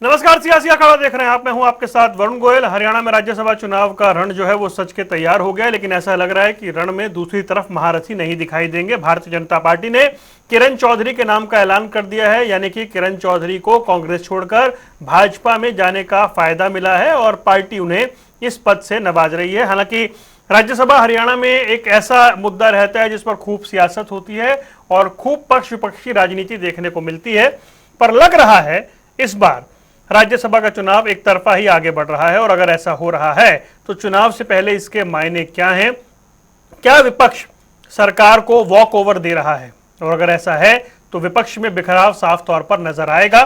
नमस्कार, सियासी अखाड़ा देख रहे हैं आप। मैं हूं आपके साथ वरुण गोयल। हरियाणा में राज्यसभा चुनाव का रण जो है वो सच के तैयार हो गया है, लेकिन ऐसा लग रहा है कि रण में दूसरी तरफ महारथी नहीं दिखाई देंगे। भारतीय जनता पार्टी ने किरण चौधरी के नाम का ऐलान कर दिया है, यानी कि किरण चौधरी को कांग्रेस छोड़कर भाजपा में जाने का फायदा मिला है और पार्टी उन्हें इस पद से नवाज रही है। हालांकि राज्यसभा हरियाणा में एक ऐसा मुद्दा रहता है जिस पर खूब सियासत होती है और खूब पक्ष विपक्ष की राजनीति देखने को मिलती है, पर लग रहा है इस बार राज्यसभा का चुनाव एक तरफा ही आगे बढ़ रहा है। और अगर ऐसा हो रहा है तो चुनाव से पहले इसके मायने क्या हैं? क्या विपक्ष सरकार को वॉक ओवर दे रहा है? और अगर ऐसा है तो विपक्ष में बिखराव साफ तौर पर नजर आएगा।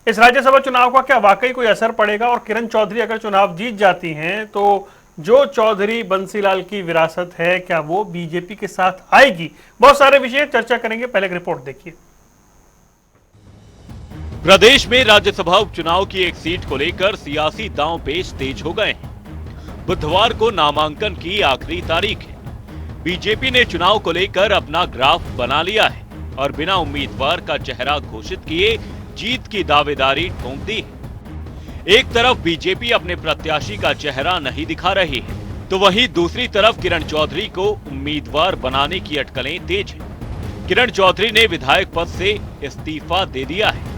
इस राज्यसभा चुनाव का क्या वाकई कोई असर पड़ेगा? और किरण चौधरी अगर चुनाव जीत जाती हैं तो जो चौधरी बंसीलाल की विरासत है, क्या वो बीजेपी के साथ आएगी? बहुत सारे विषय चर्चा करेंगे। पहले एक रिपोर्ट देखिए। प्रदेश में राज्यसभा उपचुनाव की एक सीट को लेकर सियासी दांव-पेच तेज हो गए हैं। बुधवार को नामांकन की आखिरी तारीख है। बीजेपी ने चुनाव को लेकर अपना ग्राफ बना लिया है और बिना उम्मीदवार का चेहरा घोषित किए जीत की दावेदारी ठोंक दी है। एक तरफ बीजेपी अपने प्रत्याशी का चेहरा नहीं दिखा रही है, तो वहीं दूसरी तरफ किरण चौधरी को उम्मीदवार बनाने की अटकलें तेज हैं। किरण चौधरी ने विधायक पद से इस्तीफा दे दिया है।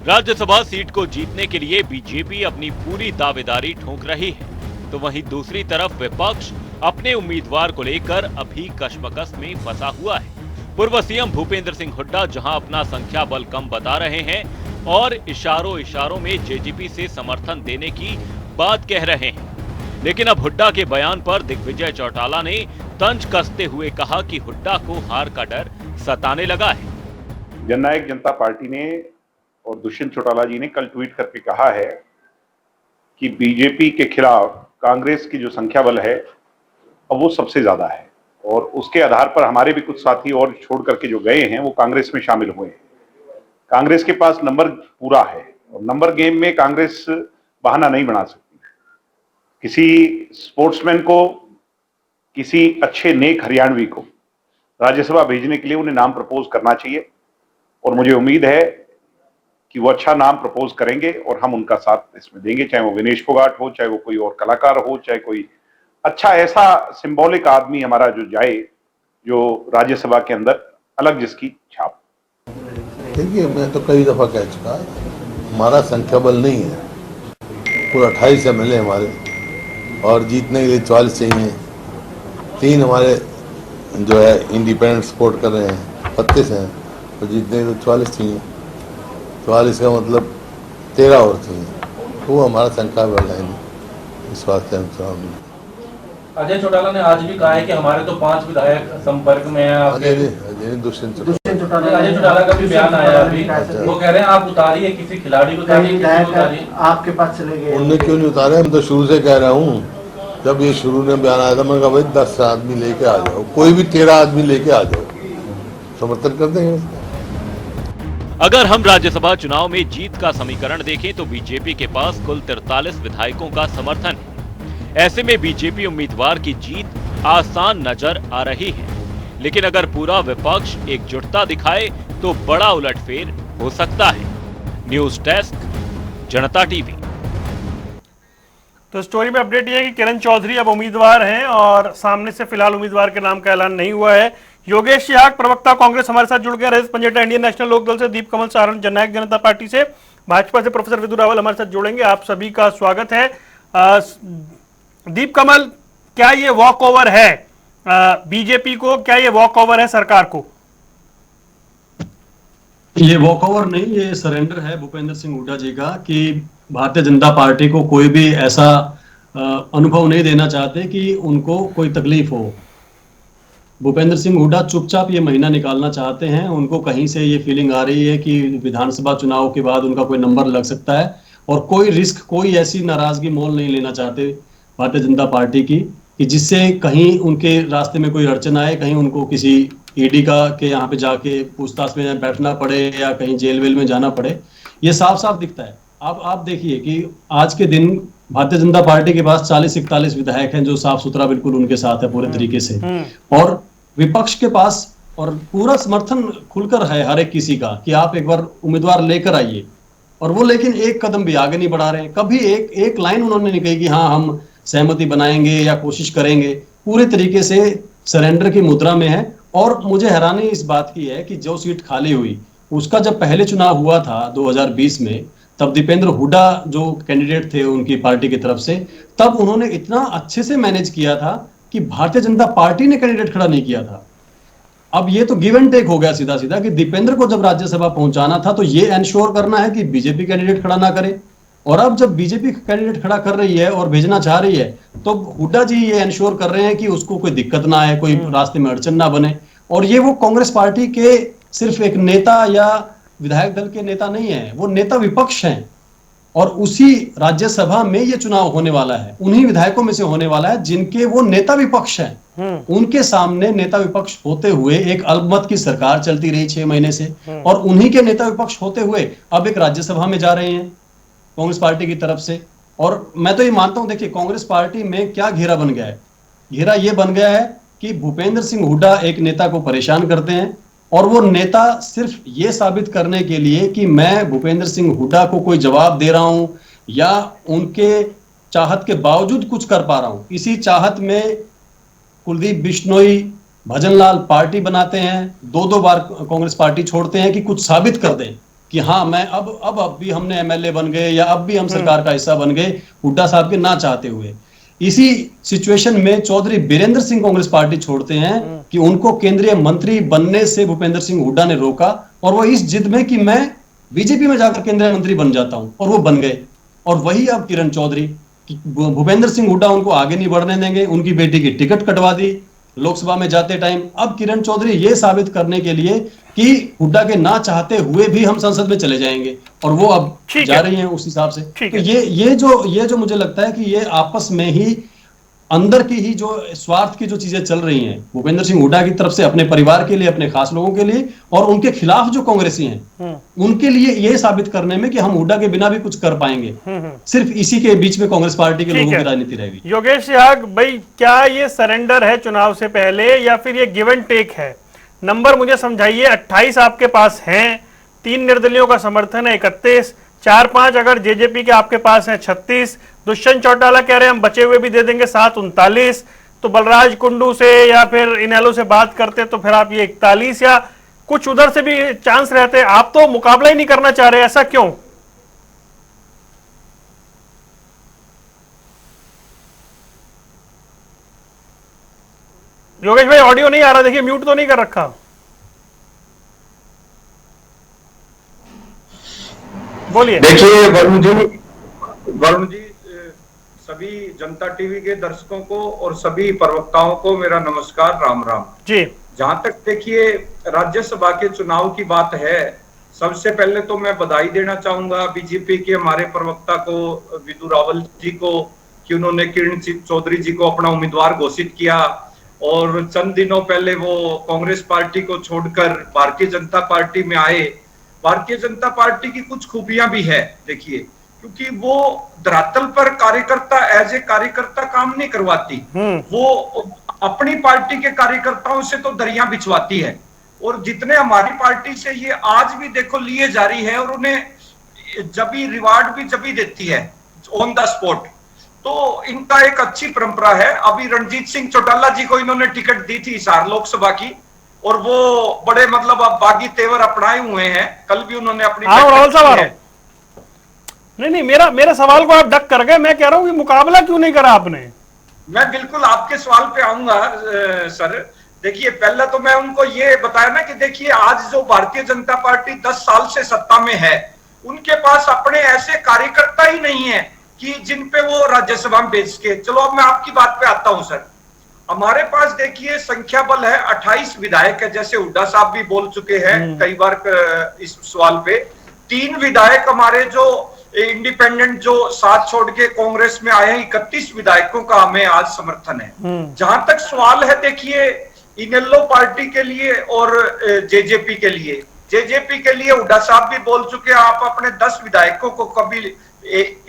राज्यसभा सीट को जीतने के लिए बीजेपी अपनी पूरी दावेदारी ठोक रही है, तो वहीं दूसरी तरफ विपक्ष अपने उम्मीदवार को लेकर अभी कशमकश में फंसा हुआ है। पूर्व सीएम भूपेंद्र सिंह हुड्डा जहां अपना संख्या बल कम बता रहे हैं और इशारों में जेजेपी से समर्थन देने की बात कह रहे हैं, लेकिन अब हुड्डा के बयान पर दिग्विजय चौटाला ने तंज कसते हुए कहा कि हुड्डा को हार का डर सताने लगा है। जननायक जनता पार्टी ने और दुष्यंत चौटाला जी ने कल ट्वीट करके कहा है कि बीजेपी के खिलाफ कांग्रेस की जो संख्या बल है अब वो सबसे ज्यादा है, और उसके आधार पर हमारे भी कुछ साथी और छोड़ करके जो गए हैं वो कांग्रेस में शामिल हुए हैं। कांग्रेस के पास नंबर पूरा है और नंबर गेम में कांग्रेस बहाना नहीं बना सकती। किसी स्पोर्ट्समैन को, किसी अच्छे नेक हरियाणवी को राज्यसभा भेजने के लिए उन्हें नाम प्रपोज करना चाहिए, और मुझे उम्मीद है कि वो अच्छा नाम प्रपोज करेंगे और हम उनका साथ इसमें देंगे, चाहे वो विनेश फोगाट हो, चाहे वो कोई और कलाकार हो, चाहे कोई अच्छा ऐसा सिंबॉलिक आदमी हमारा जो जाए, जो राज्यसभा के अंदर अलग जिसकी छाप। देखिए, मैं तो कई दफा कह चुका, हमारा संख्या बल नहीं है। पूरा 28 MLA हमारे, और जीतने के लिए 44 चाहिए। 3 हमारे जो है इंडिपेंडेंट सपोर्ट कर रहे हैं, 32 हैं, और जीतने के लिए 44 चाहिए। 44 का मतलब 13 और चाहिए, वो हमारा संख्या बल है नहीं। इस बात से हम चुनाव नहीं। अजय चौटाला ने आज भी कहा है कि हमारे तो 5 विधायक संपर्क में हैं। अजय दुष्यंत चौटाला, अजय चौटाला का भी बयान आया अभी, वो कह रहे हैं आप उतारिए, किसी खिलाड़ी को उतारिए, आपके पास चले गए। उनने क्यों नहीं उतारे? हम तो शुरू से कह रहा हूँ, जब ये शुरू में बयान आया था मैंने कहा भाई 10 आदमी लेके आ जाओ, कोई भी 13 आदमी लेके आ जाओ, समर्थन कर देंगे। अगर हम राज्यसभा चुनाव में जीत का समीकरण देखें तो बीजेपी के पास कुल 43 विधायकों का समर्थन है। ऐसे में बीजेपी उम्मीदवार की जीत आसान नजर आ रही है, लेकिन अगर पूरा विपक्ष एकजुटता दिखाए तो बड़ा उलटफेर हो सकता है। न्यूज डेस्क, जनता टीवी। तो स्टोरी में अपडेट यह है कि किरण चौधरी अब उम्मीदवार हैं और सामने से फिलहाल उम्मीदवार के नाम का ऐलान नहीं हुआ है। योगेश याग, प्रवक्ता कांग्रेस, हमारे साथ जुड़ गए। रजत पंजेटा इंडियन नेशनल लोकदल से, दीप कमल सारण जननायक जनता पार्टी से, भाजपा से प्रोफेसर विदु रावल हमारे साथ जुड़ेंगे। आप सभी का स्वागत है। दीप कमल, क्या ये वॉक ओवर है बीजेपी को? क्या ये वॉक ओवर है सरकार को? ये वॉक ओवर नहीं, ये सरेंडर है भूपेंद्र सिंह हुड्डा जी का, कि भारतीय जनता पार्टी को कोई भी ऐसा अनुभव नहीं देना चाहते कि उनको कोई तकलीफ हो। भूपेंद्र सिंह हुड्डा चुपचाप ये महीना निकालना चाहते हैं। उनको कहीं से ये फीलिंग आ रही है कि विधानसभा चुनाव के बाद उनका कोई नंबर लग सकता है, और कोई रिस्क, कोई ऐसी नाराजगी मोल नहीं लेना चाहते भारतीय जनता पार्टी की कि जिससे कहीं उनके रास्ते में कोई अड़चन आए, कहीं उनको किसी ईडी का के यहाँ पे जाके पूछताछ में बैठना पड़े या कहीं जेल वेल में जाना पड़े। ये साफ साफ दिखता है। आप देखिए कि आज के दिन भारतीय जनता पार्टी के पास 40-41 विधायक हैं जो साफ सुथरा बिल्कुल उनके साथ है पूरे तरीके से, और विपक्ष के पास और पूरा समर्थन खुलकर है हर एक किसी का कि आप एक बार उम्मीदवार लेकर आइए। और वो लेकिन एक कदम भी आगे नहीं बढ़ा रहे हैं। कभी एक लाइन उन्होंने नहीं कही कि हाँ हम सहमति बनाएंगे या कोशिश करेंगे। पूरे तरीके से सरेंडर की मुद्रा में है। और मुझे हैरानी इस बात की है कि जो सीट खाली हुई उसका जब पहले चुनाव हुआ था 2020 में, तब दीपेंद्र हुड्डा जो कैंडिडेट थे उनकी पार्टी की तरफ से, तब उन्होंने इतना अच्छे से मैनेज किया था कि भारतीय जनता पार्टी ने कैंडिडेट खड़ा नहीं किया था। अब ये तो गिव एंड टेक हो गया सीधा सीधा कि दीपेंद्र को जब राज्यसभा पहुंचाना था तो ये एंश्योर करना है कि बीजेपी कैंडिडेट खड़ा ना करे, और अब जब बीजेपी कैंडिडेट खड़ा कर रही है और भेजना चाह रही है तो हुड्डा जी ये एंश्योर कर रहे हैं कि उसको कोई दिक्कत ना आए, कोई रास्ते में अड़चन ना बने। और ये वो कांग्रेस पार्टी के सिर्फ एक नेता या विधायक दल के नेता नहीं है, वो नेता विपक्ष हैं। और उसी राज्यसभा में ये चुनाव होने वाला है, उन्हीं विधायकों में से होने वाला है जिनके वो नेता विपक्ष हैं। उनके सामने नेता विपक्ष होते हुए एक अल्पमत की सरकार चलती रही 6 महीने से, और उन्हीं के नेता विपक्ष होते हुए अब एक राज्यसभा में जा रहे हैं कांग्रेस पार्टी की तरफ से। और मैं तो ये मानता हूं, देखिए कांग्रेस पार्टी में क्या घेरा बन गया है। घेरा ये बन गया है कि भूपेंद्र सिंह हुड्डा एक नेता को परेशान करते हैं, और वो नेता सिर्फ ये साबित करने के लिए कि मैं भूपेंद्र सिंह हुड्डा को कोई जवाब दे रहा हूं या उनके चाहत के बावजूद कुछ कर पा रहा हूं, इसी चाहत में कुलदीप बिश्नोई, भजनलाल पार्टी बनाते हैं, 2-2 बार कांग्रेस पार्टी छोड़ते हैं कि कुछ साबित कर दें कि हाँ मैं अब भी हमने एमएलए बन गए या अब भी हम सरकार का हिस्सा बन गए, हुड्डा साहब के ना चाहते हुए। इसी सिचुएशन में चौधरी बीरेंद्र सिंह कांग्रेस पार्टी छोड़ते हैं कि उनको केंद्रीय मंत्री बनने से भूपेंद्र सिंह हुड्डा ने रोका, और वो इस जिद में कि मैं बीजेपी में जाकर केंद्रीय मंत्री बन जाता हूं, और वो बन गए। और वही अब किरण चौधरी, भूपेंद्र सिंह हुड्डा उनको आगे नहीं बढ़ने देंगे, उनकी बेटी की टिकट कटवा दी लोकसभा में जाते टाइम। अब किरण चौधरी ये साबित करने के लिए कि हुड्डा के ना चाहते हुए भी हम संसद में चले जाएंगे, और वो अब जा रही हैं उस हिसाब से। तो ये जो मुझे लगता है कि ये आपस में ही अंदर की ही जो स्वार्थ की जो चीजें चल रही हैं भूपेंद्र सिंह हुड्डा की तरफ से अपने परिवार के लिए, अपने खास लोगों के लिए, और उनके खिलाफ जो कांग्रेसी हैं उनके लिए ये साबित करने में कि हम हुड्डा के बिना भी कुछ कर पाएंगे। सिर्फ इसी के बीच में कांग्रेस पार्टी के लोगों की राजनीति रहेगी। योगेश याग भाई, क्या ये सरेंडर है चुनाव से पहले या फिर ये गिव एंड टेक है? नंबर मुझे समझाइए। 28 आपके पास हैं, 3 निर्दलियों का समर्थन है 31, 4-5 अगर जेजेपी के आपके पास हैं 36, दुष्यंत चौटाला कह रहे हैं हम बचे हुए भी दे देंगे 7, 39, तो बलराज कुंडू से या फिर इनेलो से बात करते तो फिर आप ये 41 या कुछ उधर से भी चांस रहते हैं। आप तो मुकाबला ही नहीं करना चाह रहे, ऐसा क्यों? योगेश भाई ऑडियो नहीं आ रहा, देखिए म्यूट तो नहीं कर रखा। बोलिए। देखिए वरुण जी सभी जनता टीवी के दर्शकों को और सभी प्रवक्ताओं को मेरा नमस्कार, राम राम जी। जहां तक देखिए राज्यसभा के चुनाव की बात है, सबसे पहले तो मैं बधाई देना चाहूंगा बीजेपी के हमारे प्रवक्ता को, विदु रावल जी को, कि उन्होंने किरण चौधरी जी को अपना उम्मीदवार घोषित किया, और चंद दिनों पहले वो कांग्रेस पार्टी को छोड़कर भारतीय जनता पार्टी में आए। भारतीय जनता पार्टी की कुछ खूबियां भी है देखिए, क्योंकि वो धरातल पर कार्यकर्ता एज ए कार्यकर्ता काम नहीं करवाती, वो अपनी पार्टी के कार्यकर्ताओं से तो दरिया बिछवाती है, और जितने हमारी पार्टी से ये आज भी देखो लिए जा रही है, और उन्हें जब भी रिवार्ड भी जब भी देती है ऑन द स्पॉट। तो इनका एक अच्छी परंपरा है। अभी रणजीत सिंह चौटाला जी को इन्होंने टिकट दी थी हिसार लोकसभा की, और वो बड़े मतलब अब बागी तेवर अपनाए हुए हैं। कल भी उन्होंने अपनी नहीं, मेरा सवाल को आप डक कर गए। मैं कह रहा हूं कि मुकाबला क्यों नहीं करा आपने? मैं बिल्कुल आपके सवाल पे आऊंगा सर। देखिए पहले तो मैं उनको ये बताया ना कि देखिए आज जो भारतीय जनता पार्टी 10 साल से सत्ता में है, उनके पास अपने ऐसे कार्यकर्ता ही नहीं है कि जिन पे वो राज्यसभा में भेज के। चलो अब मैं आपकी बात पे आता हूं सर। हमारे पास देखिए संख्या बल है, 28 विधायक है, जैसे हुड्डा साहब भी बोल चुके हैं कई बार इस सवाल पे। 3 विधायक हमारे जो इंडिपेंडेंट जो साथ छोड़ के कांग्रेस में आए हैं, 31 विधायकों का हमें आज समर्थन है। जहां तक सवाल है देखिए इनेलो पार्टी के लिए और जेजेपी के लिए, जेजेपी के लिए हुड्डा साहब भी बोल चुके, आप अपने 10 विधायकों को कभी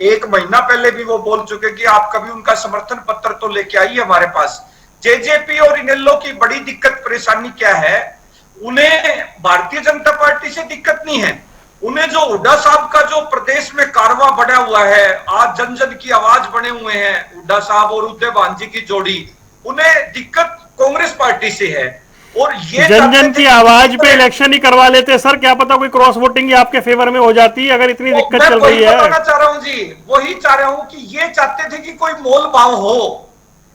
एक महीना पहले भी वो बोल चुके कि आप कभी उनका समर्थन पत्र तो लेके आइए हमारे पास। जेजेपी और इनेलो की बड़ी दिक्कत परेशानी क्या है, उन्हें भारतीय जनता पार्टी से दिक्कत नहीं है, उन्हें जो हुड्डा साहब का जो प्रदेश में कारवा बढ़ा हुआ है, आज जन जन की आवाज बने हुए हैं हुड्डा साहब और उदय भांजी की जोड़ी, उन्हें दिक्कत कांग्रेस पार्टी से है। और ये जन जन की आवाज पे इलेक्शन ही करवा लेते सर, क्या पता कोई क्रॉस वोटिंग ही आपके फेवर में हो जाती अगर इतनी दिक्कत चल रही है। मैं बताना चाह रहा हूं जी, वही चाह रहा हूं कि ये चाहते थे कि कोई मोल भाव हो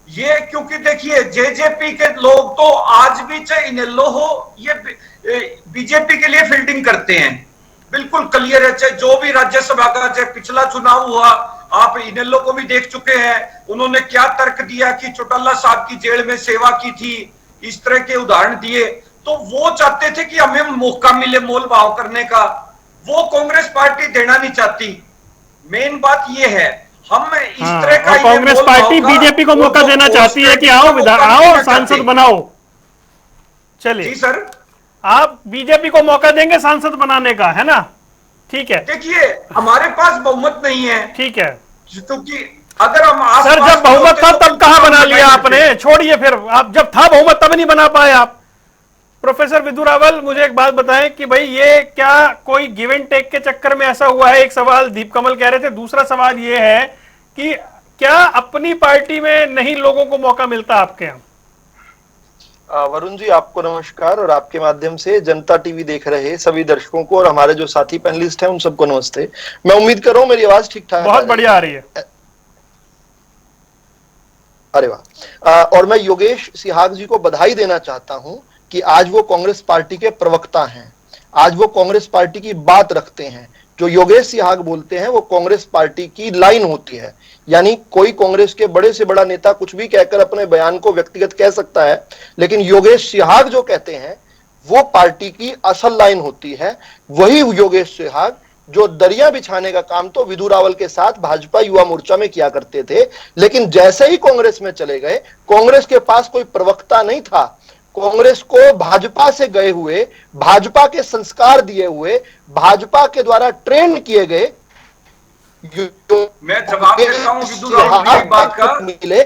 ये, क्योंकि देखिए जेजेपी के लोग तो आज भी चाहे इनेलो हो, ये बीजेपी के लिए फील्डिंग करते हैं, बिल्कुल क्लियर है। चाहे जो भी राज्यसभा का चाहे पिछला चुनाव हुआ, आप इनेलो को भी देख चुके हैं, उन्होंने क्या तर्क दिया कि चौटाला साहब की जेल में सेवा की थी, इस तरह के उदाहरण दिए। तो वो चाहते थे कि हमें मौका मिले मोल भाव करने का, वो कांग्रेस पार्टी देना नहीं चाहती। मेन बात ये है, हम इस तरह का कांग्रेस पार्टी बीजेपी को मौका देना चाहती है कि आओ सांसद बनाओ। चलिए जी सर, आप बीजेपी को मौका देंगे सांसद बनाने का, है ना? ठीक है, देखिए हमारे पास बहुमत नहीं है, ठीक है, क्योंकि अगर हम सर जब बहुमत था तब कहां बना लिया आपने? छोड़िए, फिर आप जब था बहुमत तब नहीं बना पाए आप। प्रोफेसर विधु रावल, मुझे एक बात बताएं कि भाई ये क्या कोई गिव एंड टेक के चक्कर में ऐसा हुआ है? एक सवाल दीप कमल कह रहे थे, दूसरा सवाल ये है कि क्या अपनी पार्टी में नहीं लोगों को मौका मिलता आपके यहाँ? वरुण जी, आपको नमस्कार और आपके माध्यम से जनता टीवी देख रहे सभी दर्शकों को और हमारे जो साथी पैनलिस्ट हैं उन सबको नमस्ते। मैं उम्मीद कर रहा हूं मेरी आवाज ठीक ठाक बहुत बढ़िया आ रही है। अरे वाह। और मैं योगेश सिहाग जी को बधाई देना चाहता हूं कि आज वो कांग्रेस पार्टी के प्रवक्ता हैं, आज वो कांग्रेस पार्टी की बात रखते हैं। जो योगेश सिहाग बोलते हैं वो कांग्रेस पार्टी की लाइन होती है, यानी कोई कांग्रेस के बड़े से बड़ा नेता कुछ भी कहकर अपने बयान को व्यक्तिगत कह सकता है, लेकिन योगेश सिहाग जो कहते हैं वो पार्टी की असल लाइन होती है। वही योगेश सिहाग जो दरिया बिछाने का काम तो विधु रावल के साथ भाजपा युवा मोर्चा में किया करते थे, लेकिन जैसे ही कांग्रेस में चले गए, कांग्रेस के पास कोई प्रवक्ता नहीं था। कांग्रेस को भाजपा से गए हुए, भाजपा के संस्कार दिए हुए, भाजपा के द्वारा ट्रेन किए गए, मैं जवाब देता हूं विधु रावल की बात का, मिले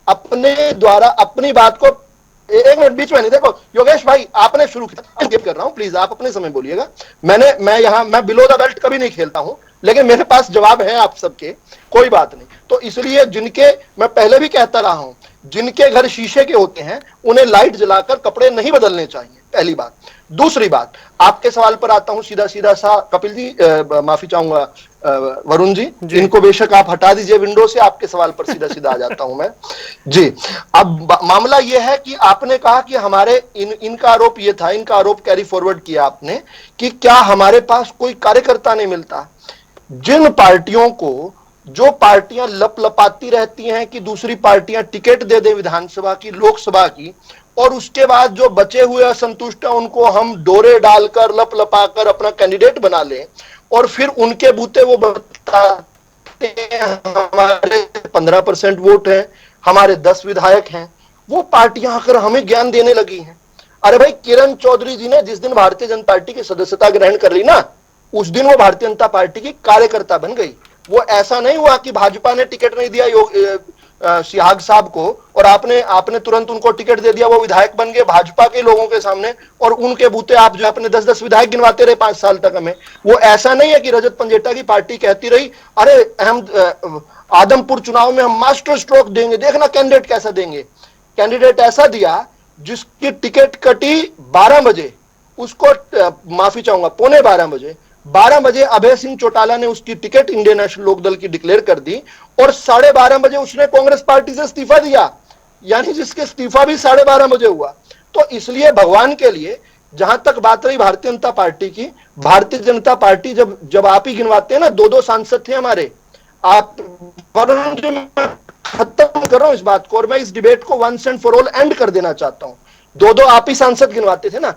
अपने द्वारा अपनी बात को। एक मिनट बीच में नहीं, देखो योगेश भाई आपने शुरू किया, गिव कर रहा हूं, प्लीज आप अपने समय बोलिएगा। मैं बिलो द बेल्ट कभी नहीं खेलता हूं, लेकिन मेरे पास जवाब है आप सबके, कोई बात नहीं। तो इसलिए जिनके, मैं पहले भी कहता रहा हूं, जिनके घर शीशे के होते हैं उन्हें लाइट जलाकर कपड़े नहीं बदलने चाहिए, पहली बात। दूसरी बात, आपके सवाल पर आता हूं सीधा सीधा सा। कपिल जी माफी चाहूंगा, वरुण जी, इनको बेशक आप हटा दीजिए विंडो से, आपके सवाल पर सीधा सीधा आ जाता हूं मैं जी। अब मामला यह है कि आपने कहा कि हमारे इनका आरोप यह था, इनका आरोप कैरी फॉरवर्ड किया आपने कि क्या हमारे पास कोई कार्यकर्ता नहीं मिलता। जिन पार्टियों को, जो पार्टियां लपलपाती रहती हैं कि दूसरी पार्टियां टिकट दे दे विधानसभा की, लोकसभा की, और उसके बाद जो बचे हुए असंतुष्ट हैं उनको हम डोरे डालकर लपलपाकर अपना कैंडिडेट बना लें और फिर उनके बूते वो बताते हैं हमारे 15% वोट है, हमारे 10 विधायक हैं, वो पार्टियां आकर हमें ज्ञान देने लगी हैं। अरे भाई, किरण चौधरी जी ने जिस दिन भारतीय जनता पार्टी की सदस्यता ग्रहण कर ली ना, उस दिन वो भारतीय जनता पार्टी की कार्यकर्ता बन गई। वो ऐसा नहीं हुआ कि भाजपा ने टिकट नहीं दिया सिहाग साहब को और आपने तुरंत उनको टिकट दे दिया, वो विधायक बन गए भाजपा के लोगों के सामने, और उनके बूते आप जो अपने 10-10 विधायक गिनवाते रहे 5 साल तक हमें। वो ऐसा नहीं है कि रजत पंजेटा की पार्टी कहती रही अरे हम आदमपुर चुनाव में हम मास्टर स्ट्रोक देंगे, देखना कैंडिडेट कैसा देंगे। कैंडिडेट ऐसा दिया जिसकी टिकट कटी 12 बजे, उसको माफी चाहूंगा 11:15 12 बजे अभय सिंह चौटाला ने उसकी टिकट इंडियन नेशनल लोकदल की डिक्लेयर कर दी और 12:30 बजे उसने कांग्रेस पार्टी से इस्तीफा दिया, यानी जिसके इस्तीफा भी 12:30 बजे हुआ। तो इसलिए भगवान के लिए, जहां तक बात रही भारतीय जनता पार्टी की, भारतीय जनता पार्टी जब आप ही गिनवाते हैं ना, 2-2 सांसद थे हमारे। आप खत्म कर रहा हूं इस बात को और मैं इस डिबेट को once and for all end कर देना चाहता हूं। 2-2 आप ही सांसद गिनवाते थे ना,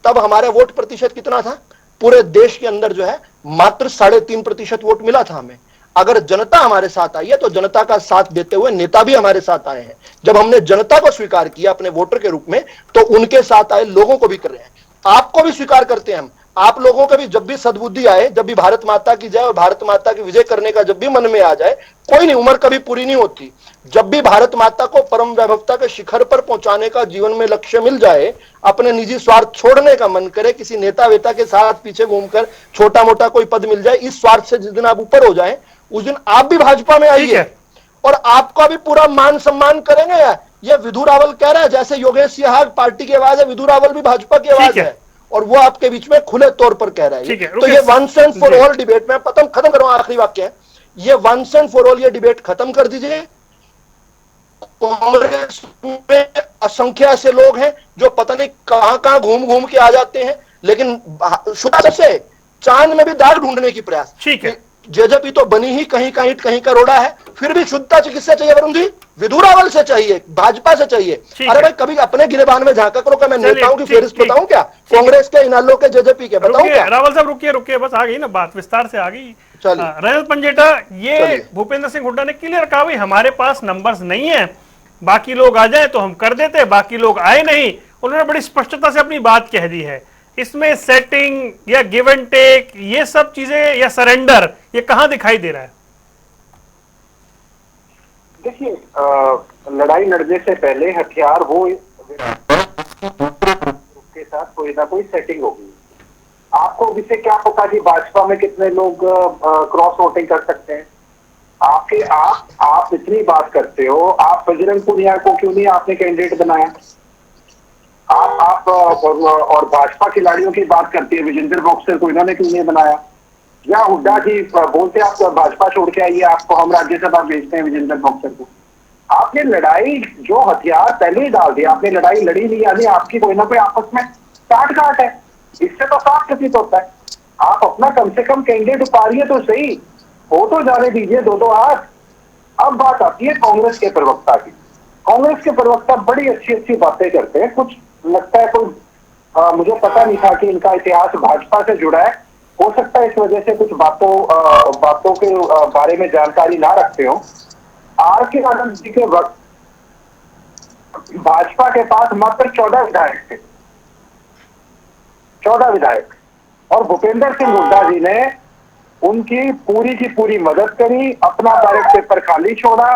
तब हमारा वोट प्रतिशत कितना था? पूरे देश के अंदर जो है मात्र 3.5% वोट मिला था हमें। अगर जनता हमारे साथ आई है तो जनता का साथ देते हुए नेता भी हमारे साथ आए हैं। जब हमने जनता को स्वीकार किया अपने वोटर के रूप में, तो उनके साथ आए लोगों को भी कर रहे हैं। आपको भी स्वीकार करते हैं हम, आप लोगों का भी जब भी सद्बुद्धि आए, जब भी भारत माता की जय और भारत माता की विजय करने का जब भी मन में आ जाए, कोई नहीं, उम्र कभी पूरी नहीं होती, जब भी भारत माता को परम वैभवता के शिखर पर पहुंचाने का जीवन में लक्ष्य मिल जाए, अपने निजी स्वार्थ छोड़ने का मन करे, किसी नेता वेता के साथ पीछे घूमकर छोटा मोटा कोई पद मिल जाए, इस स्वार्थ से जिस दिन आप ऊपर हो जाए, उस दिन आप भी भाजपा में आइए और आपका भी पूरा मान सम्मान करेंगे। ये विधु रावल कह रहा है, जैसे योगेश सिंह पार्टी की आवाज है, विधु रावल भी भाजपा की आवाज है, और वो आपके बीच में खुले तौर पर कह रहा है। तो ये once and for all debate में खत्म करूं, आखिरी वाक्य है, ये वंस एंड फॉर ऑल ये डिबेट खत्म कर दीजिए। कांग्रेस में असंख्य ऐसे लोग हैं जो पता नहीं कहां कहां घूम घूम के आ जाते हैं, लेकिन शुद्ध से चांद में भी दाग ढूंढने की प्रयास। ठीक है, जेजेपी तो बनी ही कहीं का ईंट कहीं का रोड़ा है, फिर भी शुद्धता किससे चाहिए वरुण जी? विधु रावल से चाहिए, भाजपा से चाहिए। अरे भाई कभी अपने गिरेबान में झांका करो, क्या मैं नेताओं की फेहरिस्त बताऊं क्या? कांग्रेस के, इनालो के, जेजेपी के बताऊं क्या? रावल साहब रुकिए, बस आ गई ना बात, विस्तार से आ गई। रजत पंजेटा, ये भूपेंद्र सिंह हुड्डा ने क्लियर कहा भाई हमारे पास नंबर्स नहीं है, बाकी लोग आ जाए तो हम कर देते, बाकी लोग आए नहीं। उन्होंने बड़ी स्पष्टता से अपनी बात कह दी है। इसमें सेटिंग या गिव एंड टेक, ये सब चीजें, या सरेंडर, ये कहां दिखाई दे रहा है? देखिए, लड़ाई लड़ने से पहले हथियार वो उसके साथ कोई ना कोई सेटिंग होगी। आपको इससे क्या पता कि भाजपा में कितने लोग क्रॉस वोटिंग कर सकते हैं? आप इतनी बात करते हो, आप बजरंग पुनिया को क्यों नहीं आपने कैंडिडेट बनाया? आप और भाजपा खिलाड़ियों की बात करती है, विजेंद्र बॉक्सर को इन्होंने क्यों नहीं बनाया? या हुड्डा जी बोलते आप भाजपा छोड़ के आइए, आपको हम राज्यसभा भेजते हैं विजेंद्र बॉक्सर को। आपने लड़ाई जो हथियार पहले ही डाल दिया, आपने लड़ाई लड़ी नहीं, यानी आपकी कोई ना कोई आपस में काट काट है। इससे तो साफ प्रतीत होता है। आप अपना कम से कम कैंडिडेट उतारिए तो सही, हो तो जाने दीजिए दो हाथ। अब बात आती है कांग्रेस के प्रवक्ता की। कांग्रेस के प्रवक्ता बड़ी अच्छी अच्छी बातें करते हैं, कुछ लगता है कोई मुझे पता नहीं था कि इनका इतिहास भाजपा से जुड़ा है, हो सकता है इस वजह से कुछ बातों के बारे में जानकारी ना रखते हो। R.K. आनंद जी के वक्त भाजपा के पास मात्र 14 विधायक थे, 14 विधायक, और भूपेंद्र सिंह हुड्डा जी ने उनकी पूरी की पूरी मदद करी, अपना बैलेट पेपर खाली छोड़ा।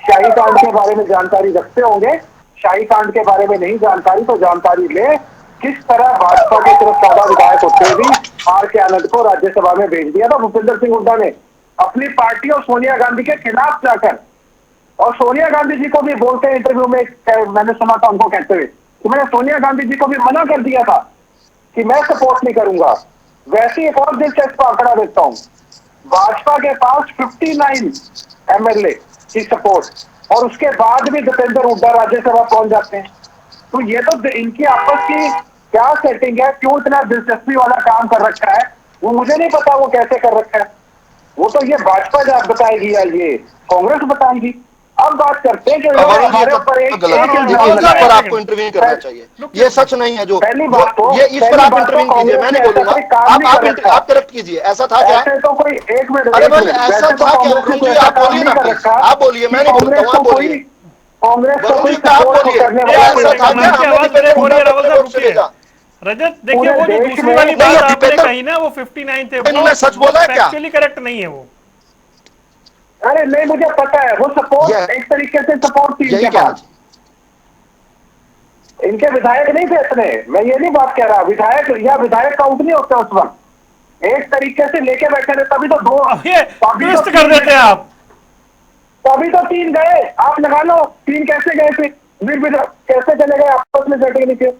शाही कांड के बारे में जानकारी रखते होंगे, शाही कांड के बारे में नहीं जानकारी तो जानकारी ले, किस तरह भाजपा के सिर्फ 14 विधायक होते हुए भी R.K. आनंद को राज्यसभा में भेज दिया था भूपेंद्र सिंह हुड्डा ने, अपनी पार्टी और सोनिया गांधी के खिलाफ जाकर। और सोनिया गांधी जी को भी बोलते हैं इंटरव्यू में, मैंने सुना था उनको कहते हुए कि मैंने सोनिया गांधी जी को भी मना कर दिया था कि मैं सपोर्ट नहीं करूंगा। वैसे एक और दिलचस्प आंकड़ा देता हूं, भाजपा के पास 59 MLA की सपोर्ट, और उसके बाद भी भूपेंद्र हुड्डा राज्यसभा पहुंच जाते हैं। तो ये तो इनकी आपस की क्या सेटिंग है, क्यों इतना दिलचस्पी वाला काम कर रखा है, वो मुझे नहीं पता वो कैसे कर रखा है। वो तो ये भाजपा बताएगी या ये कांग्रेस बताएगी। अब बात करते हैं कि हमारे ऊपर पर आपको इंटरव्यू करना चाहिए, ये सच नहीं है। जो पहली बात तो ये इस पर आप इंटरव्यू कीजिए, मैं नहीं बोलूंगा, आप करेक्ट कीजिए। ऐसा था क्या? तो कोई एक मिनट, अरे भाई ऐसा था क्या? वरुण जी आप बोलिए ना, आप बोलिए, मैं नहीं बोलता हूँ, आप बोलिए। कांग्रेस वरुण जी आप बोलिए, ऐसा था क्या? रजत देखिए, वो जो दूसरी वाली बात आपने कही ना, वो 59 थे, इन्होंने सच बोला है क्या? एक्चुअली करेक्ट नहीं है वो। अरे नहीं, मुझे पता है वो सपोर्ट एक तरीके से सपोर्ट थी इनके पास। इनके विधायक नहीं थे इतने, मैं ये नहीं बात कह रहा, विधायक काउंट नहीं होता उस वक्त, एक तरीके से लेके बैठे थे, तभी तो दो ट्विस्ट कर देते हैं आप। तभी तो 3 गए, आप लगा लो 3 कैसे गए थे, कैसे चले गए आपस में सेटिंग नहीं थे,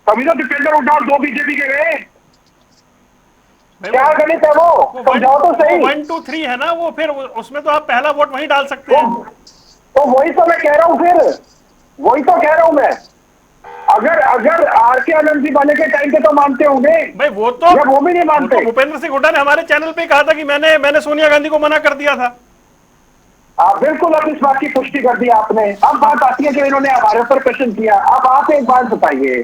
तभी तो दीपेंद्र हुड्डा 2 बीजेपी के गए। क्या गणित है वो, समझाओ तो सही। 1 2 3 है ना वो, फिर उसमें तो आप पहला वोट वहीं डाल सकते हैं। तो वही तो मैं कह रहा हूँ, फिर वही तो कह रहा हूँ मैं। अगर R.K. आनंद जी बने के टाइम पे तो मानते होंगे भाई, वो भी नहीं मानते। भूपेंद्र सिंह हुड्डा ने हमारे चैनल पे कहा था कि मैंने सोनिया गांधी को मना कर दिया था। बिल्कुल, अब इस बात की पुष्टि कर दी आपने। अब बात आती है जो इन्होंने हमारे ऊपर क्वेश्चन किया। अब आप एक बात बताइए,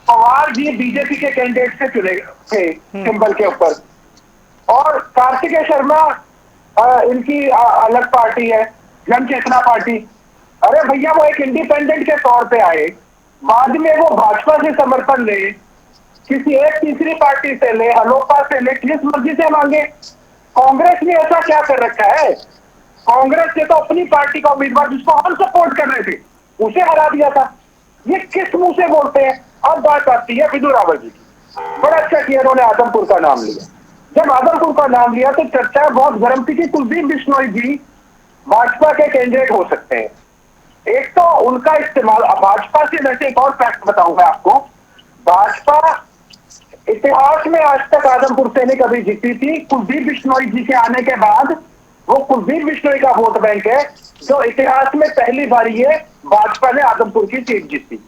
पवार जी बीजेपी के कैंडिडेट से चुने थे सिंबल के ऊपर, और कार्तिकेय शर्मा इनकी अलग पार्टी है, जन चेतना पार्टी। अरे भैया, वो एक इंडिपेंडेंट के तौर पे आए, बाद में वो भाजपा से समर्थन ले, किसी एक तीसरी पार्टी से ले, अलोपा से ले, किस मर्जी से मांगे। कांग्रेस ने ऐसा क्या कर रखा है? कांग्रेस ने तो अपनी पार्टी का उम्मीदवार जिसको हम सपोर्ट कर रहे थे उसे हरा दिया था। ये किस मुंह से बोलते हैं? अब बात आती है विदु रावल जी की। बड़ा अच्छा किया उन्होंने आदमपुर का नाम लिया। जब आदमपुर का नाम लिया तो चर्चा बहुत गर्म थी कि कुलदीप बिश्नोई जी भाजपा के कैंडिडेट हो सकते हैं। एक तो उनका इस्तेमाल, भाजपा से वैसे एक और फैक्ट बताऊंगा आपको, भाजपा इतिहास में आज तक आदमपुर से नहीं कभी जीती थी। कुलदीप बिश्नोई जी के आने के बाद वो कुलदीप बिश्नोई का वोट बैंक है जो इतिहास में पहली बार ये भाजपा ने आदमपुर की सीट जीती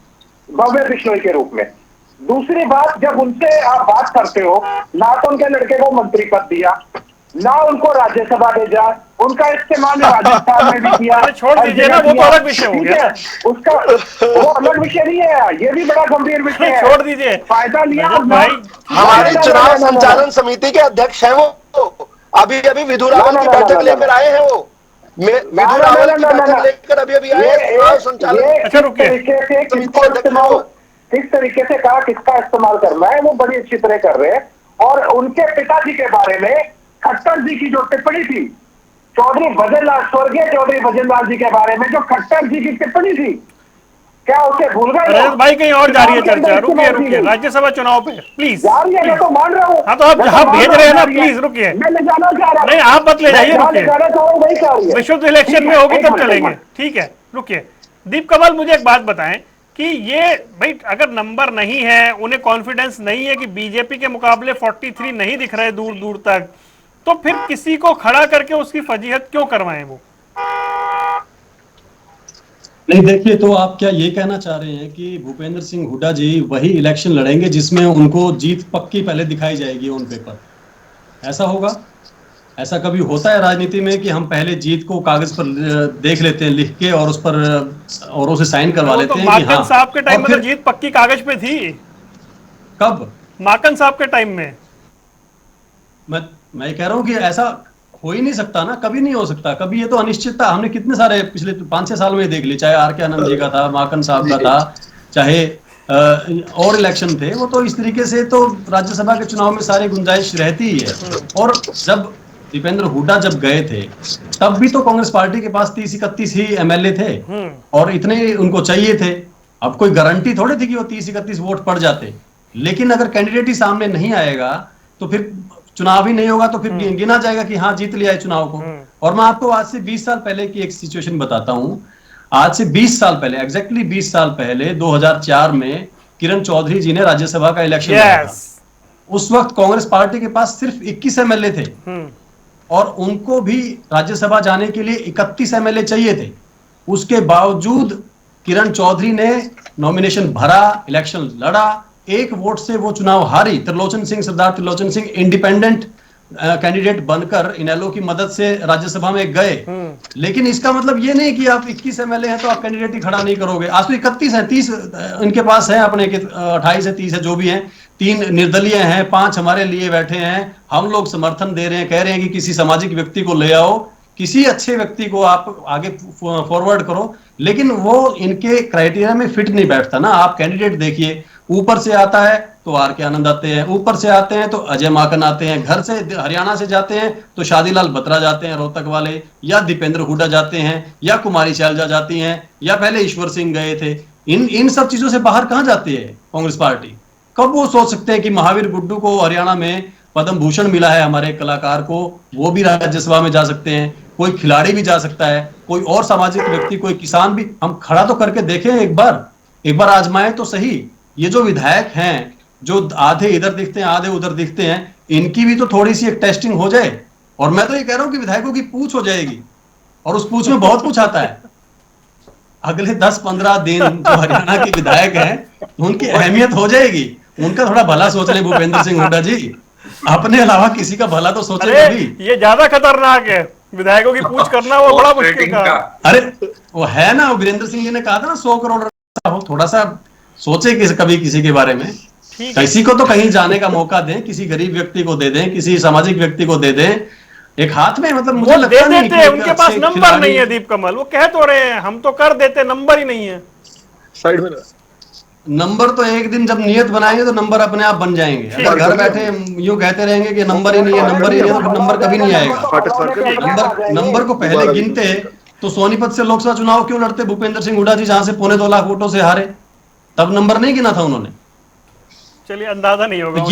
भव्य बिश्नोई के रूप में। दूसरी बात, जब उनसे आप बात करते हो, ना तो उनके लड़के को मंत्री पद दिया, ना उनको राज्यसभा भेजा, उनका इस्तेमाल राजस्थान में भी किया। छोड़ दीजिए ना, वो तो अलग विषय हो गया। उसका वो अलग विषय नहीं है, ये भी बड़ा गंभीर विषय है। छोड़ दीजिए, फायदा लिया भाई। हमारी चुनाव संचालन समिति के अध्यक्ष हैं वो। अभी विधु रावल की बैठक लेकर आए हैं वो। विधु रावल की बैठक लेकर अभी आए हैं संचालन। किस तरीके से कहा किसका इस्तेमाल करना है वो बड़ी अच्छी तरह कर रहे हैं। और उनके पिताजी के बारे में खट्टर जी की जो टिप्पणी थी, चौधरी भजनलाल, स्वर्गीय चौधरी भजनलाल जी के बारे में जो खट्टर जी की टिप्पणी थी, क्या उसे भूल गए? भाई कहीं और जा रही है चर्चा, रुकिए राज्यसभा चुनाव पे प्लीज। जा रही है, मैं तो मान रहा हूँ। हाँ तो आप भेज रहे हैं ना, प्लीज रुकिए। मैं ले जाना चाह रहा हूँ। नहीं आप मत ले जाइए, रुकिए। रुकिए। विशुद्ध इलेक्शन में होगी तब चलेंगे, ठीक है, रुकिए। दीप कमल, मुझे एक बात बताएं कि ये भाई अगर नंबर नहीं है, उन्हें कॉन्फिडेंस नहीं है कि बीजेपी के मुकाबले 43 नहीं दिख रहे दूर दूर तक, तो फिर किसी को खड़ा करके उसकी फजीहत क्यों करवाएं वो? नहीं देखिए, तो आप क्या ये कहना चाह रहे हैं कि भूपेंद्र सिंह हुड्डा जी वही इलेक्शन लड़ेंगे जिसमें उनको जीत पक्की पहले दिखाई जाएगी ऑन पेपर? ऐसा होगा? ऐसा कभी होता है राजनीति में कि हम पहले जीत को कागज पर देख लेते हैं लिख के और उस पर और उसे साइन करवा लेते हैं कि माकन साहब के टाइम में तो जीत पक्की कागज पे थी। कब? माकन साहब के टाइम में। मैं कह रहा हूं कि ऐसा हो ही नहीं सकता ना, कभी नहीं हो सकता। कभी ये तो अनिश्चितता हमने कितने सारे पिछले 5-6 साल में देख ली, चाहे आर.के. आनंद जी का था, माकन साहब का था, चाहे और इलेक्शन थे, वो तो इस तरीके से तो राज्यसभा के चुनाव में सारी गुंजाइश रहती ही है। और जब दीपेंद्र हुड्डा जब गए थे तब भी तो कांग्रेस पार्टी के पास 30-31 ही एमएलए थे और इतने उनको चाहिए थे। अब कोई गारंटी थोड़ी थी कि वो 30-31 वोट पड़ जाते, लेकिन अगर कैंडिडेट ही सामने नहीं आएगा तो फिर चुनाव ही नहीं होगा, तो फिर गिना जाएगा कि हाँ जीत लिया है चुनाव को। और मैं आपको आज से 20 साल पहले की एक सिचुएशन बताता हूं। आज से 20 साल पहले, एग्जैक्टली 20 साल पहले 2004 में किरण चौधरी जी ने राज्यसभा का इलेक्शन लड़ा था। उस वक्त कांग्रेस पार्टी के पास सिर्फ 21 एमएलए थे और उनको भी राज्यसभा जाने के लिए 31 एमएलए चाहिए थे। उसके बावजूद किरण चौधरी ने नॉमिनेशन भरा, इलेक्शन लड़ा, 1 वोट से वो चुनाव हारी। त्रिलोचन सिंह, सरदार त्रिलोचन सिंह इंडिपेंडेंट कैंडिडेट बनकर इनेलो की मदद से राज्यसभा में गए। लेकिन इसका मतलब ये नहीं कि आप 21 एमएलए हैं तो आप कैंडिडेट ही खड़ा नहीं करोगे। आज तो 31 है, 30 इनके पास है, अपने 28 है, 30 है, जो भी हैं। 3 निर्दलीय हैं, 5 हमारे लिए बैठे हैं। हम लोग समर्थन दे रहे हैं, कह रहे हैं कि किसी सामाजिक व्यक्ति को ले आओ, किसी अच्छे व्यक्ति को आप आगे फॉरवर्ड करो, लेकिन वो इनके क्राइटेरिया में फिट नहीं बैठता ना। आप कैंडिडेट देखिए, ऊपर से आता है तो आर.के. आनंद आते हैं, ऊपर से आते हैं तो अजय माकन आते हैं, घर से हरियाणा से जाते हैं तो शादीलाल बत्रा जाते हैं रोहतक वाले, या दीपेंद्र हुड्डा जाते हैं, या कुमारी शैलजा जाती हैं, या पहले ईश्वर सिंह गए थे। इन सब चीजों से बाहर कहां जाती है कांग्रेस पार्टी? कब वो सोच सकते हैं कि महावीर गुड्डू को हरियाणा में पद्म भूषण मिला है, हमारे कलाकार को, वो भी राज्यसभा में जा सकते हैं, कोई खिलाड़ी भी जा सकता है, कोई और सामाजिक व्यक्ति, कोई किसान भी। हम खड़ा तो करके देखें, एक बार आजमाएं तो सही। ये जो विधायक हैं, जो आधे इधर दिखते हैं आधे उधर दिखते हैं, इनकी भी तो थोड़ी सी एक टेस्टिंग हो जाए। और मैं तो ये कह रहा हूं कि विधायकों की पूछ हो जाएगी और उस पूछ में बहुत कुछ आता है। अगले 10-15 दिन जो हरियाणा के विधायक हैं उनकी अहमियत हो जाएगी। उनका थोड़ा भला सोच ले भूपेंद्र सिंह हुड्डा जी, अपने अलावा किसी का भला तो सोचे कभी। ये ज्यादा खतरनाक है, विधायकों की पूछ करना वो बड़ा मुश्किल का। अरे वो है ना, वीरेंद्र सिंह जी ने कहा था ना 100 करोड़ हो, थोड़ा सा सोचे कभी किसी के बारे में। किसी को तो कहीं जाने का मौका दें, किसी गरीब व्यक्ति को दे दें, किसी सामाजिक व्यक्ति को दे दें एक हाथ में। मतलब मुझे लगता नहीं कि उनके पास नंबर नहीं है दीप कमल, वो कह तो रहे हैं हम तो कर देते, नंबर ही नहीं है। साइड में नंबर तो एक दिन जब नियत बनाएंगे तो नंबर अपने आप बन जाएंगे। अगर घर बैठे यूं कहते रहेंगे कि नंबर ही नहीं है, नंबर ही नहीं है, तो फिर नंबर कभी नहीं आएगा। नंबर को पहले गिनते तो सोनीपत से लोकसभा चुनाव क्यों लड़ते भूपेंद्र सिंह हुड्डा जी, जहां से 2.25 लाख वोटों से हारे? तब नंबर नहीं गिना था उन्होंने। चलिए, अंदाजा नहीं होगा। तो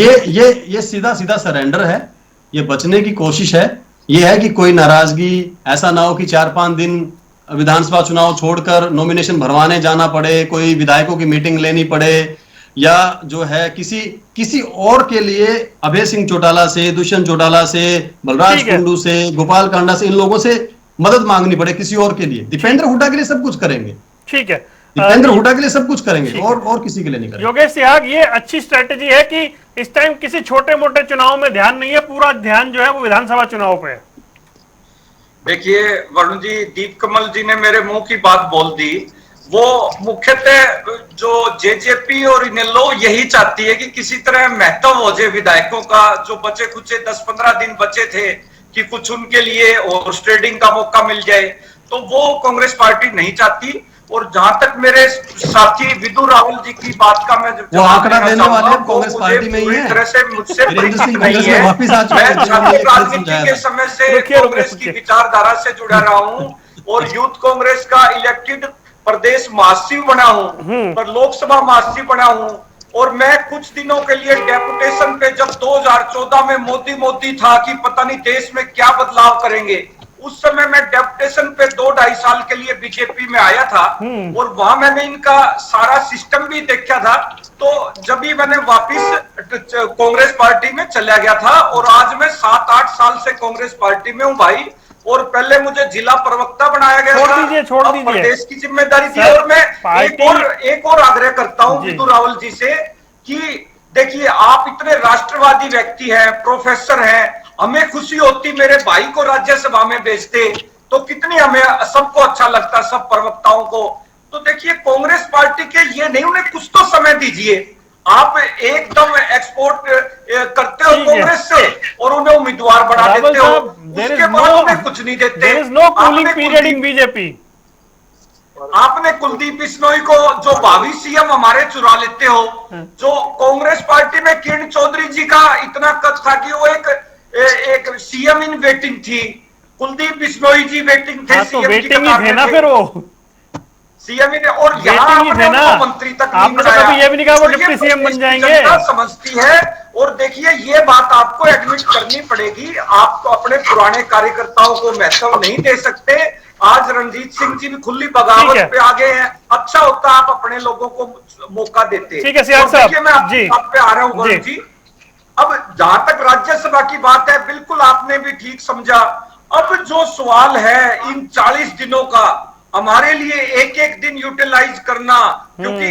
ये सीधा सीधा सरेंडर है, ये बचने की कोशिश है। ये है कि कोई नाराजगी ऐसा ना हो कि 4-5 दिन विधानसभा चुनाव छोड़कर नॉमिनेशन भरवाने जाना पड़े, कोई विधायकों की मीटिंग लेनी पड़े, या जो है किसी और के लिए अभय सिंह चौटाला से, दुष्यंत चौटाला से, बलराज कुंडू से, गोपाल कांडा से, इन लोगों से मदद मांगनी पड़े किसी और के लिए। दीपेंद्र हुड्डा के लिए सब कुछ करेंगे। ठीक है, दीपेंद्र हुड्डा के लिए सब कुछ करेंगे, और किसी के लिए नहीं करेंगे। योगेश सिहाग, ये अच्छी स्ट्रेटेजी है कि इस टाइम किसी छोटे मोटे चुनाव में ध्यान नहीं है, पूरा ध्यान जो है वो विधानसभा चुनाव पे है। देखिए वरुण जी, दीप कमल जी ने मेरे मुंह की बात बोल दी। वो मुख्यतः जो जेजेपी और इनेलो यही चाहती है कि किसी तरह महत्व हो जाए विधायकों का, जो बचे कुचे 10-15 दिन बचे थे, कि कुछ उनके लिए और ट्रेडिंग का मौका मिल जाए, तो वो कांग्रेस पार्टी नहीं चाहती। और जहां तक मेरे साथी विदु रावल जी की बात का मैं वो आंकड़ा देने वाले कांग्रेस पार्टी में ही है, तरह से मुझसे परिचित नहीं है। मैं छात्र राजनीति के समय से कांग्रेस की विचारधारा से जुड़ा रहा हूं और यूथ कांग्रेस का इलेक्टेड प्रदेश महासचिव बना हूं, पर लोकसभा महासचिव बना हूं। और मैं कुछ दिनों के लिए डेपुटेशन पे, जब 2014 में मोदी था कि पता नहीं देश में क्या बदलाव करेंगे, उस समय मैं डेपुटेशन पे 2-2.5 साल के लिए बीजेपी में आया था और वहां मैंने इनका सारा सिस्टम भी देखा था। तो जब भी मैंने वापिस कांग्रेस पार्टी में चला गया था और आज मैं 7-8 साल से कांग्रेस पार्टी में हूं भाई। और पहले मुझे जिला प्रवक्ता बनाया गया था, अब प्रदेश की जिम्मेदारी थी। और मैं एक और आग्रह करता हूं विदु रावल जी से कि देखिए, आप इतने राष्ट्रवादी व्यक्ति हैं, प्रोफेसर हैं, हमें खुशी होती मेरे भाई को राज्यसभा में भेजते तो कितनी हमें सबको अच्छा लगता, सब प्रवक्ताओं को। तो देखिए, कांग्रेस पार्टी के ये नहीं, उन्हें कुछ तो समय दीजिए। आप एकदम एक्सपोर्ट करते हो कांग्रेस से और उन्हें उम्मीदवार बना देते हो, उसके बाद उन्हें कुछ नहीं देते। बीजेपी आपने कुलदीप बिश्नोई को, जो भावी सीएम हमारे, चुरा लेते हो। जो कांग्रेस पार्टी में किरण चौधरी जी का इतना कद था कि वो एक सीएम इन वेटिंग थी, कुलदीप बिश्नोई जी वेटिंग थे, सीएम की कतार में थे। फिर वो सीएम ही ने, और यहाँ आपने उनको मंत्री तक नहीं बनाया। कभी ये भी नहीं कहा वो डिप्टी सीएम बन जाएंगे। समझती है। और देखिए, ये बात आपको एडमिट करनी पड़ेगी, आप तो अपने पुराने कार्यकर्ताओं को महत्व नहीं दे सकते। आज रणजीत सिंह जी भी खुली बगावत पे आ गए हैं। अच्छा होता आप अपने लोगों को मौका देते। ठीक है सियाग साहब, मैं आप पे आ रहा हूँ वरुण जी। अब जहां तक राज्यसभा की बात है, बिल्कुल आपने भी ठीक समझा। अब जो सवाल है इन 40 दिनों का, हमारे लिए एक दिन यूटिलाइज करना, क्योंकि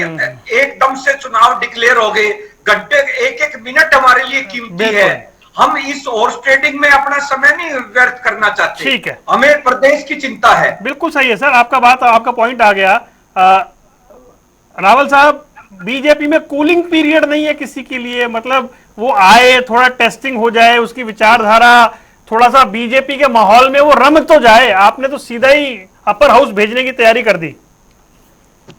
एकदम से चुनाव डिक्लेयर हो गए, घंटे एक मिनट हमारे लिए कीमती है। हम इस हॉर्स ट्रेडिंग में अपना समय नहीं व्यर्थ करना चाहते। ठीक है, हमें प्रदेश की चिंता है। बिल्कुल सही है सर, आपका पॉइंट आ गया। रावल साहब, बीजेपी में कूलिंग पीरियड नहीं है किसी के लिए, मतलब वो आए, थोड़ा टेस्टिंग हो जाए, उसकी विचारधारा थोड़ा सा बीजेपी के माहौल में वो रम तो जाए। आपने तो सीधा ही अपर हाउस भेजने की तैयारी कर दी।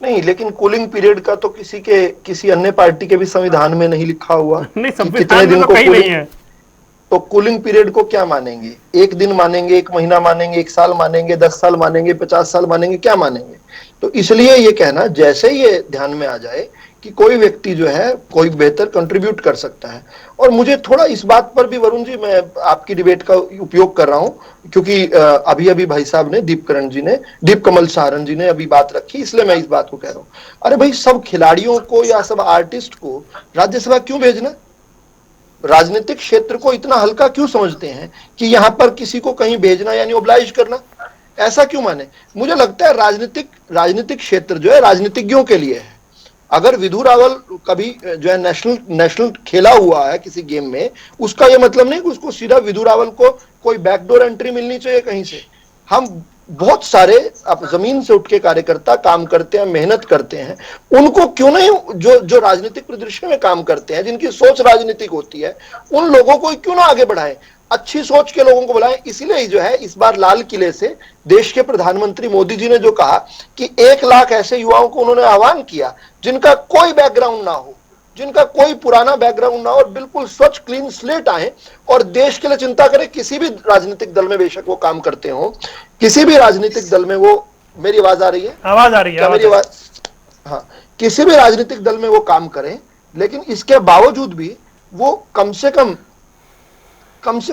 नहीं, लेकिन कूलिंग पीरियड का तो किसी अन्य पार्टी के भी संविधान में नहीं लिखा हुआ। नहीं, संविधान में तो कहीं नहीं है। तो कूलिंग पीरियड को क्या मानेंगे? 1 दिन मानेंगे, 1 महीना मानेंगे, 1 साल मानेंगे, 10 साल मानेंगे, 50 साल मानेंगे, क्या मानेंगे? तो इसलिए ये कहना, जैसे ये ध्यान में आ जाए कि कोई व्यक्ति जो है कोई बेहतर कंट्रीब्यूट कर सकता है। और मुझे थोड़ा इस बात पर भी वरुण जी, मैं आपकी डिबेट का उपयोग कर रहा हूं, क्योंकि अभी भाई साहब ने, दीप कमल सारन जी ने अभी बात रखी, इसलिए मैं इस बात को कह रहा हूं। अरे भाई, सब खिलाड़ियों को या सब आर्टिस्ट को राज्यसभा क्यों भेजना? राजनीतिक क्षेत्र को इतना हल्का क्यों समझते हैं कि यहां पर किसी को कहीं भेजना यानी ओब्लाइज करना? ऐसा क्यों माने? मुझे लगता है राजनीतिक क्षेत्र जो है राजनीतिज्ञों के लिए है। अगर विधु रावल कभी जो है नेशनल खेला हुआ है किसी गेम में, उसका यह मतलब नहीं कि उसको सीधा विधु रावल को कोई बैकडोर एंट्री मिलनी चाहिए कहीं से। हम बहुत सारे अब जमीन से उठ के कार्यकर्ता काम करते हैं, मेहनत करते हैं, उनको क्यों नहीं, जो राजनीतिक परिदृश्य में काम करते हैं, जिनकी सोच राजनीतिक होती है, उन लोगों को क्यों ना आगे बढ़ाएं, अच्छी सोच के लोगों को बुलाएं। इसलिए जो है इस बार लाल किले से देश के प्रधानमंत्री मोदी जी ने जो कहा कि 1 लाख ऐसे युवाओं को उन्होंने आह्वान किया जिनका कोई बैकग्राउंड ना हो, जिनका कोई पुराना बैकग्राउंड ना हो, और बिल्कुल स्वच्छ क्लीन स्लेट आए और देश के लिए चिंता करें। किसी भी राजनीतिक दल में बेशक वो काम करते हो, किसी भी राजनीतिक दल में वो, मेरी आवाज आ रही है? आवाज आ रही है, क्या मेरी आवाज? हाँ, किसी भी राजनीतिक दल में वो काम करें, लेकिन इसके बावजूद भी वो कम से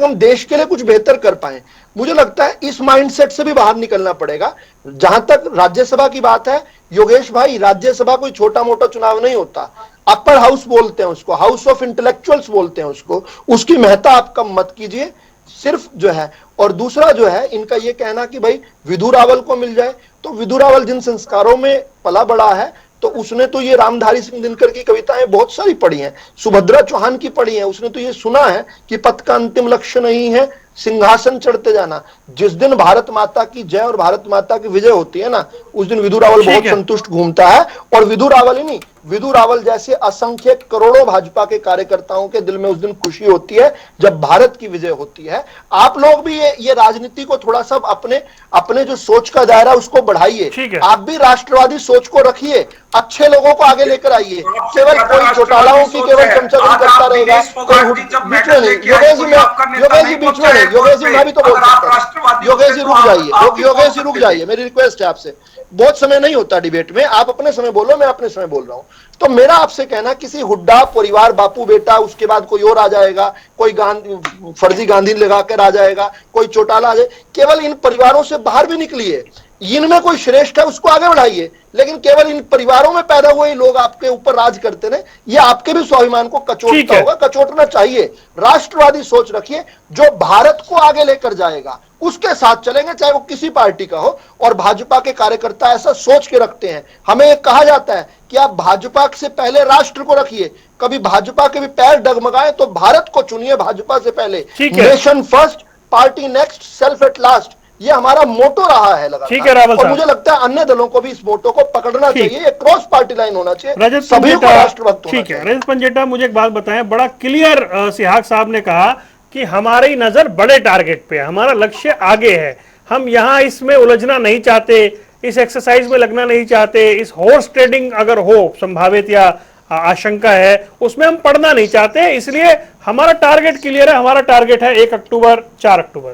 कम देश के लिए कुछ बेहतर कर पाए। मुझे लगता है इस माइंडसेट से भी बाहर निकलना पड़ेगा। जहां तक राज्यसभा की बात है, योगेश भाई, राज्यसभा कोई छोटा मोटा चुनाव नहीं होता। अपर हाउस बोलते हैं उसको, हाउस ऑफ इंटेलेक्चुअल्स बोलते हैं उसको, उसकी महत्ता आप कम मत कीजिए सिर्फ जो है। और दूसरा जो है इनका ये कहना कि भाई विधु रावल को मिल जाए, तो विधु रावल जिन संस्कारों में पला बड़ा है, तो उसने तो ये रामधारी सिंह दिनकर की कविताएं बहुत सारी पढ़ी हैं, सुभद्रा चौहान की पढ़ी हैं, उसने तो ये सुना है कि पथ का अंतिम लक्ष्य नहीं है सिंहासन चढ़ते जाना। जिस दिन भारत माता की जय और भारत माता की विजय होती है ना, उस दिन विधु रावल बहुत संतुष्ट घूमता है। और विधु रावल ही नहीं, विधु रावल जैसे असंख्य करोड़ों भाजपा के कार्यकर्ताओं के दिल में उस दिन खुशी होती है जब भारत की विजय होती है। आप लोग भी ये राजनीति को थोड़ा सा अपने जो सोच का दायरा उसको बढ़ाइए। आप भी राष्ट्रवादी सोच को रखिए, अच्छे लोगों को आगे लेकर आइए। केवल कोई घोटालाओं की केवल चमचागिरी करता रहेगा, बीच में नहीं। योगेश जी मैं भी तो बोल सकता हूं। योगेश जी रुक जाइए, योगेश जी रुक जाइए, मेरी रिक्वेस्ट है आपसे। बहुत समय नहीं होता डिबेट में, आप अपने समय बोलो, मैं अपने समय बोल रहा हूं। तो मेरा आपसे कहना, किसी हुड्डा परिवार, बापू बेटा, उसके बाद कोई और आ जाएगा, कोई फर्जी गांधी लगा कर आ जाएगा, कोई चौटाला आ जाए, केवल इन परिवारों से बाहर भी निकलिए। इनमें कोई श्रेष्ठ है उसको आगे बढ़ाइए, लेकिन केवल इन परिवारों में पैदा हुए लोग आपके ऊपर राज करते रहे, ये आपके भी स्वाभिमान को कचोटता होगा, कचोटना चाहिए। राष्ट्रवादी सोच रखिए, जो भारत को आगे लेकर जाएगा उसके साथ चलेंगे, चाहे वो किसी पार्टी का हो। और भाजपा के कार्यकर्ता ऐसा सोच के रखते हैं। हमें एक कहा जाता है कि आप भाजपा से पहले राष्ट्र को रखिए, कभी भाजपा के भी पैर डगमगाए तो भारत को चुनिए भाजपा से पहले। Nation first, party next, self at last, ये हमारा मोटो रहा है लगातार। ठीक है रावल और मुझे लगता है अन्य दलों को भी इस मोटो को पकड़ना चाहिए, ये क्रॉस पार्टी लाइन होना चाहिए, सभी को राष्ट्रभक्त होना चाहिए। ठीक है रजत पंजेटा, मुझे एक बात बताएं, बड़ा क्लियर सिहाग साहब ने कहा कि हमारी नजर बड़े टारगेट पे है, हमारा लक्ष्य आगे है, हम यहां इसमें उलझना नहीं चाहते, इस एक्सरसाइज में लगना नहीं चाहते, इस हॉर्स ट्रेडिंग अगर हो संभावित या आशंका है उसमें हम पढ़ना नहीं चाहते, इसलिए हमारा टारगेट क्लियर है। हमारा टारगेट है 1 अक्टूबर 4 अक्टूबर।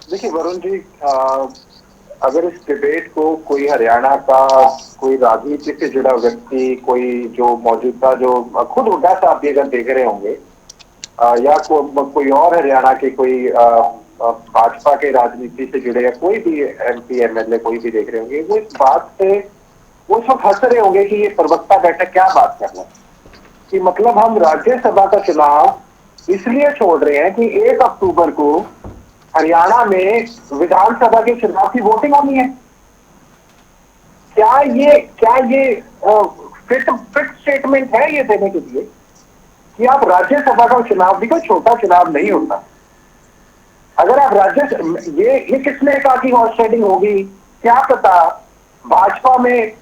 देखिए वरुण जी, अगर इस डिबेट को कोई हरियाणा का कोई राजनीति से जुड़ा व्यक्ति, कोई जो मौजूदा जो खुद हुड्डा साहब भी अगर देख रहे होंगे, या कोई और हरियाणा के कोई भाजपा के राजनीति से जुड़े या कोई भी MP MLA कोई भी देख रहे होंगे, वो इस बात से वो इस वक्त हंस रहे होंगे कि ये प्रवक्ता बैठक क्या बात कर रहा है, कि मतलब हम राज्यसभा का चुनाव इसलिए छोड़ रहे हैं कि 1 अक्टूबर को हरियाणा में विधानसभा के चुनाव की वोटिंग होनी है। क्या ये फिट स्टेटमेंट है ये देने के लिए कि आप राज्यसभा का चुनाव भी कोई छोटा चुनाव नहीं होता। अगर आप ये किसने कहा कि हॉर्स ट्रेडिंग होगी? क्या पता भाजपा में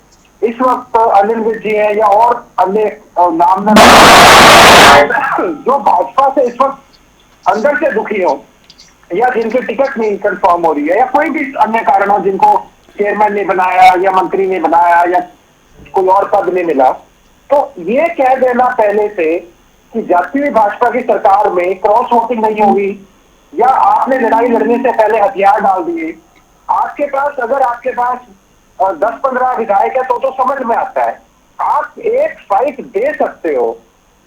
इस वक्त अनिल विज जी हैं या और अन्य नाम जो भाजपा से इस वक्त अंदर से दुखी हो, या जिनकी टिकट नहीं कंफर्म हो रही है, या कोई भी अन्य कारण हो, जिनको चेयरमैन ने बनाया या मंत्री ने बनाया या कोई और पद नहीं मिला, तो ये कह देना पहले से कि जातीय भाजपा की सरकार में क्रॉस वोटिंग नहीं होगी, या आपने लड़ाई लड़ने से पहले हथियार डाल दिए। अगर आपके पास 10-15 विधायक है तो समझ में आता है, आप एक फाइट दे सकते हो,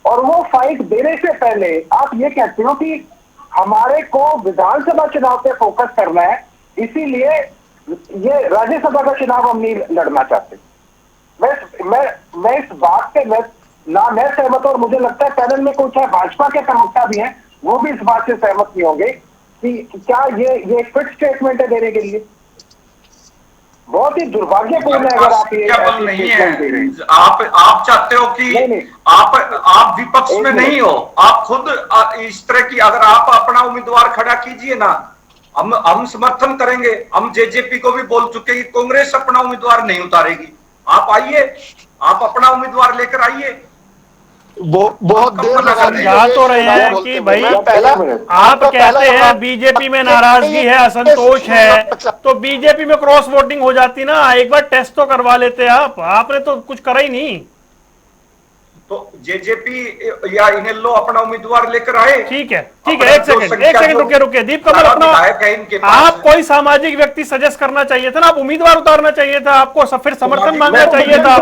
और वो फाइट देने से पहले आप ये कहते हो कि हमारे को विधानसभा चुनाव पे फोकस करना है, इसीलिए ये राज्यसभा का चुनाव हम नहीं लड़ना चाहते। मैं इस बात पे मैं सहमत, और मुझे लगता है पैनल में कुछ है भाजपा के प्रवक्ता भी हैं, वो भी इस बात से सहमत नहीं होंगे कि क्या ये फिट स्टेटमेंट है देने के लिए। बहुत ही दुर्भाग्यपूर्ण है अगर आप ये नहीं है। आप चाहते हो कि नहीं। आप विपक्ष में नहीं हो, आप खुद इस तरह की, अगर आप अपना उम्मीदवार खड़ा कीजिए ना, हम समर्थन करेंगे। हम जेजेपी को भी बोल चुके कि कांग्रेस अपना उम्मीदवार नहीं उतारेगी, आप आइए, आप अपना उम्मीदवार लेकर आइए। वो बहुत देर लगा दी। समझा तो रहे हैं कि भाई आप कहते हैं बीजेपी में नाराजगी है, असंतोष है, तो बीजेपी में क्रॉस वोटिंग हो जाती ना, एक बार टेस्ट तो करवा लेते आप, आपने तो कुछ करा ही नहीं। तो जेजेपी या इनेलो अपना उम्मीदवार लेकर आए। ठीक है, एक सेकंड रुके दीप कमल, अपना आप कोई सामाजिक व्यक्ति सजेस्ट करना चाहिए था ना, आप उम्मीदवार उतारना चाहिए था, आपको फिर समर्थन मांगना चाहिए था।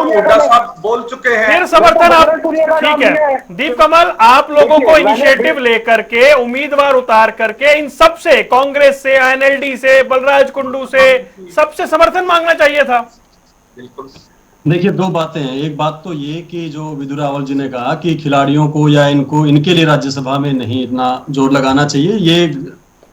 आप बोल चुके हैं फिर समर्थन आप, ठीक है दीप कमल, आप लोगों को इनिशिएटिव लेकर के उम्मीदवार उतार करके इन सबसे, कांग्रेस से, एनएलडी से, बलराज कुंडू से, सबसे समर्थन मांगना चाहिए था। बिल्कुल। देखिए, दो बातें हैं। एक बात तो ये कि जो विदुर रावल जी ने कहा कि खिलाड़ियों को या इनके लिए राज्यसभा में नहीं इतना जोर लगाना चाहिए, ये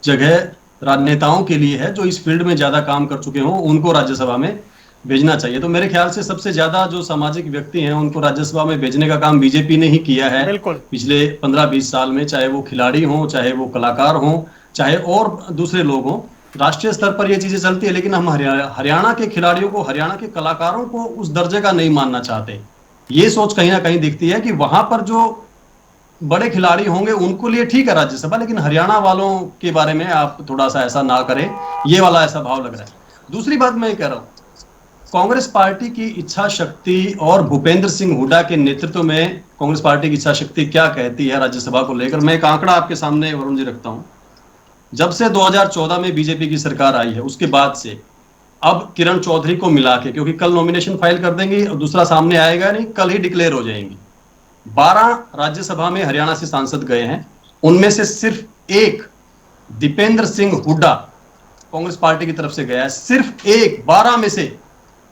जगह राजनेताओं के लिए है जो इस फील्ड में ज्यादा काम कर चुके हों, उनको राज्यसभा में भेजना चाहिए। तो मेरे ख्याल से सबसे ज्यादा जो सामाजिक व्यक्ति हैं उनको राज्यसभा में भेजने का काम बीजेपी ने ही किया है पिछले 15-20 साल में, चाहे वो खिलाड़ी हों, चाहे वो कलाकार हों, चाहे और दूसरे लोग हों। राष्ट्रीय स्तर पर ये चीजें चलती है, लेकिन हम हरियाणा के खिलाड़ियों को, हरियाणा के कलाकारों को उस दर्जे का नहीं मानना चाहते। ये सोच कहीं ना कहीं दिखती है कि वहां पर जो बड़े खिलाड़ी होंगे उनको लिए ठीक है राज्यसभा, लेकिन हरियाणा वालों के बारे में आप थोड़ा सा ऐसा ना करें, ये वाला ऐसा भाव लग रहा है। दूसरी बात मैं ये कह रहा हूं, कांग्रेस पार्टी की इच्छा शक्ति और भूपेंद्र सिंह हुड्डा के नेतृत्व में कांग्रेस पार्टी की इच्छा शक्ति क्या कहती है राज्यसभा को लेकर, मैं एक आंकड़ा आपके सामने वरुण जी रखता हूं। जब से 2014 में बीजेपी की सरकार आई है, उसके बाद से अब किरण चौधरी को मिला के, क्योंकि कल नॉमिनेशन फाइल कर देंगे और दूसरा सामने आएगा नहीं, कल ही डिक्लेयर हो जाएंगी, 12 राज्यसभा में हरियाणा से सांसद गए हैं। उनमें से सिर्फ एक दीपेंद्र सिंह हुड्डा कांग्रेस पार्टी की तरफ से गया है, सिर्फ एक। 12 में से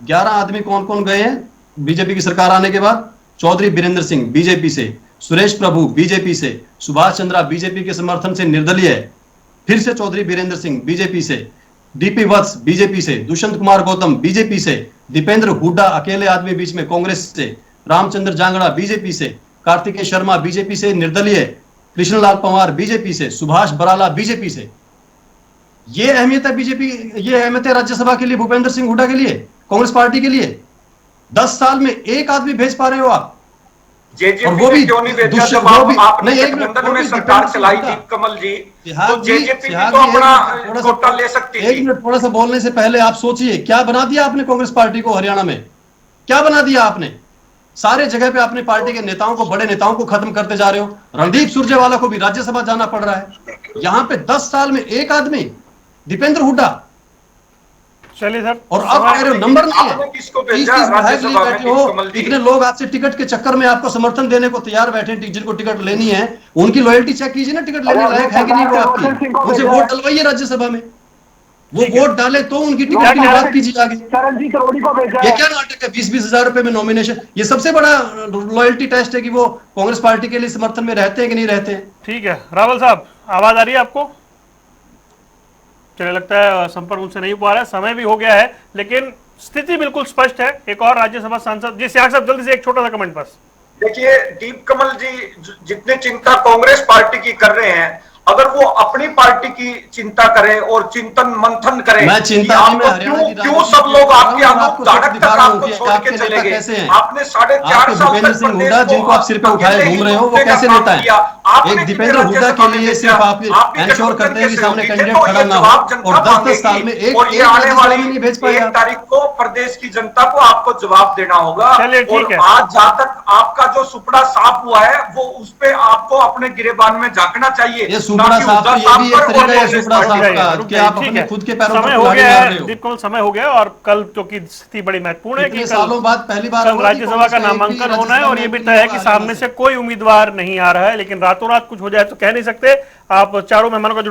11 आदमी कौन कौन गए हैं बीजेपी की सरकार आने के बाद? चौधरी बीरेंद्र सिंह बीजेपी से, सुरेश प्रभु बीजेपी से, सुभाष चंद्रा बीजेपी के समर्थन से निर्दलीय है, फिर से चौधरी बीरेंद्र सिंह बीजेपी से, डीपी वत्स बीजेपी से, दुष्यंत कुमार गौतम बीजेपी से, दीपेंद्र हुड्डा अकेले आदमी बीच में कांग्रेस से, रामचंद्र जांगड़ा बीजेपी से, कार्तिकेय शर्मा बीजेपी से निर्दलीय, कृष्णलाल पंवार बीजेपी से, सुभाष बराला बीजेपी से। ये अहमियत है बीजेपी, ये अहमियत है राज्यसभा के लिए भूपेंद्र सिंह हुड्डा के लिए, कांग्रेस पार्टी के लिए। 10 साल में एक आदमी भेज पा रहे हो आप? और वो भी क्यों नहीं भेजा जब आपने गठबंधन में सरकार चलाई थी कमल जी, तो जेजेपी भी तो अपना कोटा ले सकती थी। एक मिनट, थोड़ा सा बोलने से पहले आप सोचिए, क्या बना दिया आपने कांग्रेस पार्टी को हरियाणा में? क्या बना दिया आपने? सारे जगह पे अपने पार्टी के नेताओं को, बड़े नेताओं को खत्म करते जा रहे हो। रणदीप सुरजेवाला को भी राज्यसभा जाना पड़ रहा है। यहां पे 10 साल में एक आदमी, दीपेंद्र हुड्डा। चलिए सर, और अब कह रहे हो नंबर नहीं है, 30 विधायक लिए बैठे हो, इतने लोग आपसे टिकट के चक्कर में आपको समर्थन देने को तैयार बैठे, जिनको टिकट लेनी है उनकी लॉयल्टी चेक कीजिए ना, टिकट लेने लायक है कि नहीं वो आपकी, उनसे वोट डलवाइए राज्यसभा में, वो वोट डाले तो उनकी टिकट की बात कीजिए आगे। ये क्या नाटक है? 20-20 हजार रुपए में नॉमिनेशन, ये सबसे बड़ा लॉयल्टी टेस्ट है कि वो कांग्रेस पार्टी के लिए समर्थन में रहते हैं कि नहीं रहते हैं। ठीक है रावल साहब, आवाज आ रही है आपको? चलिए, लगता है संपर्क उनसे नहीं पा रहा है, समय भी हो गया है, लेकिन स्थिति बिल्कुल स्पष्ट है। एक और राज्यसभा सांसद जी, सियाग साहब जल्दी से एक छोटा सा कमेंट बस। देखिए, दीप कमल जी जितने चिंता कांग्रेस पार्टी की कर रहे हैं, अगर वो अपनी पार्टी की चिंता करें और चिंतन मंथन करें, मैं चिंता क्यों सब लोग आपके अनुरूप धाड़क तक आपको छोड़ के चले गए? आपने 4.5 साल तक हुड्डा जिनको आप सिर पे उठाए घूम रहे हो, वो कैसे नेता है? एक दीपेंद्र हुड्डा के लिए सिर्फ आप एंश्योर करते हैं कि सामने कैंडिडेट खड़ा ना हो, और 10-10 साल में एक आने वाली नहीं भेज पाए। 1 तारीख को प्रदेश की जनता को आपको जवाब देना होगा। ठीक है, आज जहां तक आपका जो सुपड़ा साफ हुआ है, वो उस पे आपको अपने गिरेबान में झांकना चाहिए। सुपड़ा साफ, ये भी एक तरीका है सुपड़ा साफ का कि आप अपने खुद के पैरों पर कुल्हाड़ी मार रहे हो। दीप कमल, समय हो गया, और कल क्योंकि स्थिति बड़ी महत्वपूर्ण है कि सालों बाद पहली बार राज्यसभा का नामांकन होना है, और ये भी तय है कि सामने से कोई उम्मीदवार नहीं आ रहा है, लेकिन रातों रात कुछ हो जाए तो कह नहीं सकते। आप चारों मेहमानों का